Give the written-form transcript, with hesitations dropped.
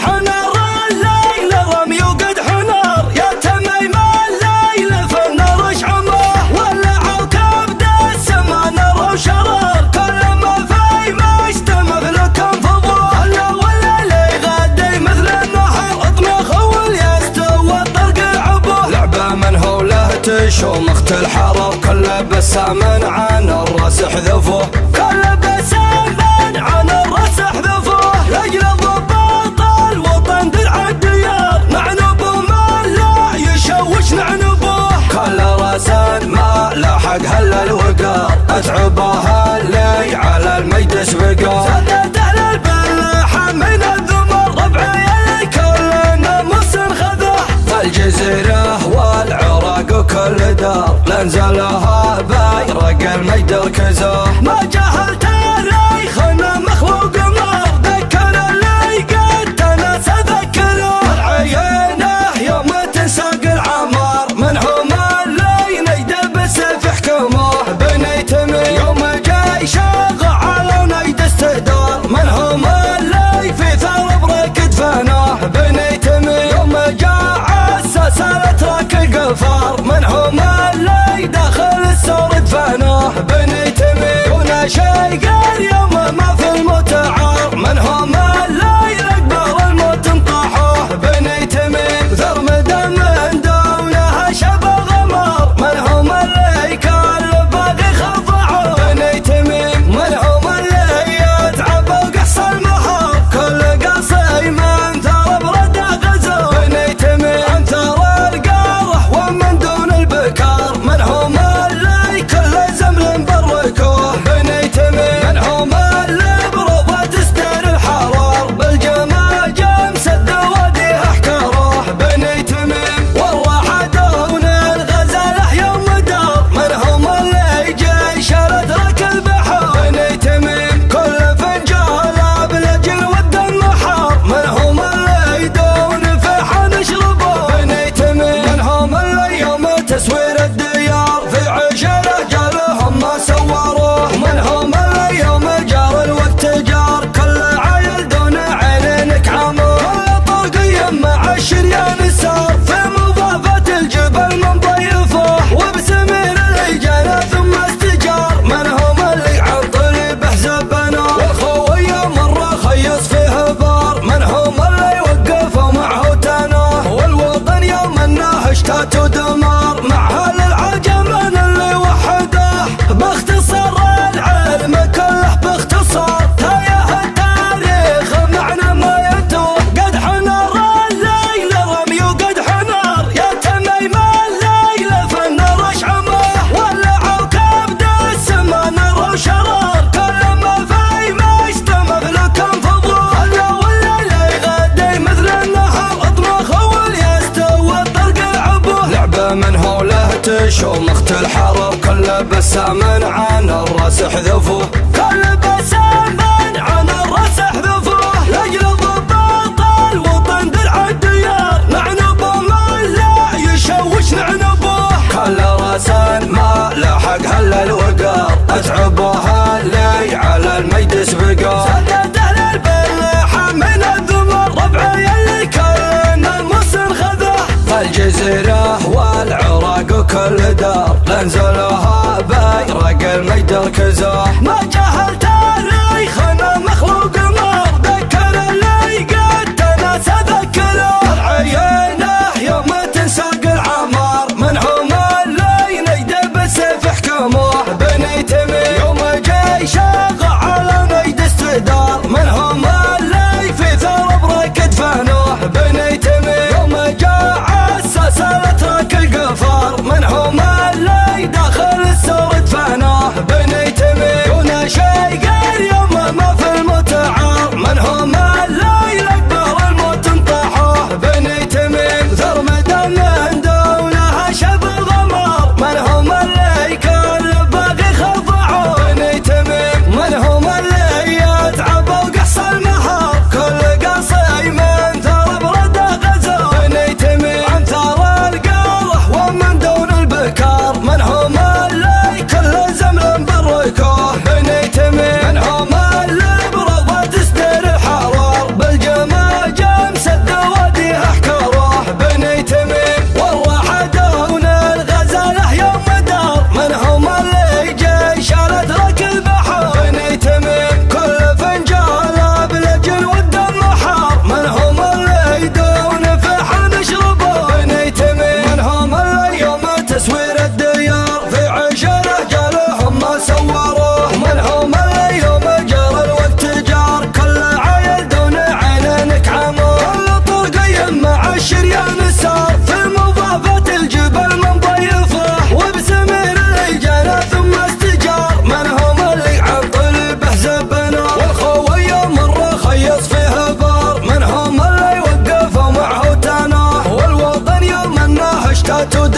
حنر الليل رمي وقدح نار، يا تميم الليل في النار اشعمه، ولعوا كبد السما نار وشرار، كل ما في مشتمل لكم فضوه، هلا والليل يغدي مثل النهار، اطمخ واليستوى الطرق عبوه، لعبه من هو له تشوم اخت الحرر، كل بسام عن الراس حذفوه، كل بسام عن الراس حذفوه، لاجل ضباط الوطن درع الديار، نعنبه ما لا يشوش نعنبوه، كل راس ما لحق هل الوقار، اتعبه اللي على المجلس بقار، سدد اهل البلحه من الذمر، ربعي الكل ناموس خذه، فالجزيره والعراق وكل دار، لنزلها بايرق المجد ركزوه، ما جهل تاريخنا مخلوق نار، ذكر اللي قد تناسى ذكره، العينه يوم تنساق العمار، من هم اللي نجد بالسيف يحكموه، بني تميم يوم جاي شاغ على نجد استهدار، من هم اللي في ثار بركد فنوه، بني تميم يوم جاء عسى سالت راك القفار، من هم اللي داخل السور دفنوه، بني تميم دون شيء قال يوم ما في المتعار، من هم اللي لقبر الموت انطاحوه، بني تميم ثرمدا من دونها شبه غمار، من هم اللي كان باقي خضعوه، بني تميم من هم اللي يتعبوا قص المهار، كل قصي من ثار برده غزوه، بني تميم ثار القاره ومن دون البكار، من هم اللي كل زمل بركوه، بني تميم من هم اللي بروضه تستر الحرار، بالجماجم سد واديه احكاروه، بني تميم والراحه دون الغزاله يوم دار، من هم اللي جيش الاتراك البحار، بني تميم كل فنجاله بالاجل والدم حار، من هم اللي دون فيحة نشربوه، بني تميم من هم اللي يوم تسوير الديار في عشره جالهم ما سوروه، من هم اللي يوم جار الوقت جار، كل عيل دون عينينك عموه، كل طاقية مع الشريان سار، في مضافة الجبل من ضيفوه، وبسمير الهجانة ثم استجار، من هم اللي عطري بحزب بنوه، والخوية مرة خيص فيه بار، من هم اللي وقفوا معه تنوه، والوطن يوم انه اشتات ودمار، مع اهل العجم اللي وحدوه، باختصار العلم كله باختصار، تايه التاريخ معنى ما يتوه، قد حنر الليل رمي وقد حنر، يا تميم الليل في النار اشعمه، ولعوا كبد السما نار وشرار، كل ما في مشتمل لكم فضوه، هلا والليل يغدي مثل النهار، اطمخ واليستوى الطرق عبوه، لعبه من هو له تشوم اخت الحرر، كل بسام عن الراس حذفوه، كل بسام عن الراس حذفوه، لاجل ضباط الوطن درع الديار، نعنبه ما لا يشوش نعنبوه، كل راس ما لحق هل الوقار، اتعبه اللي على المجلس بقار، سدد اهل البلحه من الذمر، ربعي الكل ناموس خذه، فالجزيره والعراق وكل دار، لنزلها بايرق المجد ركزوه، ما جهل تاريخنا مخلوق نار، ذكر اللي قد تناسى ذكره، العينه يوم تنساق العمار، من هم اللي نجد بالسيف يحكموه، بني تميم يوم جاي شاغ على نجد استهدار، من هم اللي في ثار بركد فنوه، بني تميم يوم جاء عسى سالت راك القفار، من هم اللي داخل السور دفنوه، بني تميم دون شيء تاتو